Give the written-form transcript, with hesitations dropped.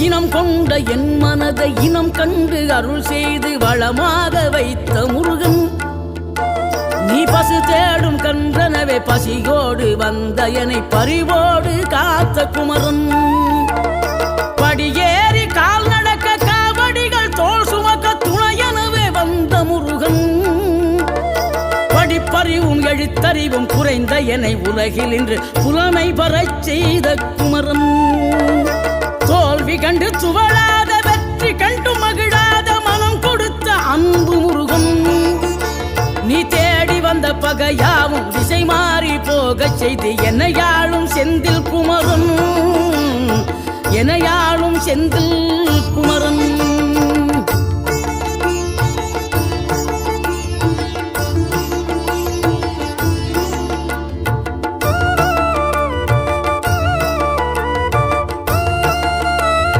இனம் கொண்ட என் மனதை இனம் கண்டு அருள் செய்து வளமாக வைத்த முருகன், நீ பசு தேடும் கன்றனவே பசியோடு வந்த என்னை பறிவோடு காத்த குமரன், படியேறி கால் நடக்க காவடிகள் தோல் சுமக்க துணையனவே வந்த முருகன், படிப்பறிவும் எழுத்தறிவும் குறைந்த என்னை உலகில் இன்று புலமை பெறச் செய்த குமரன், தோல்வி கண்டு துவளாத வெற்றி கண்டு மகிழாத மனம் கொடுத்த அன்பு முருகன், நீ தேடி வந்த பகையாவும் திசை மாறி போகச் செய்து என்னையாளும் செந்தில் குமரன், என்னையாளும் செந்தில்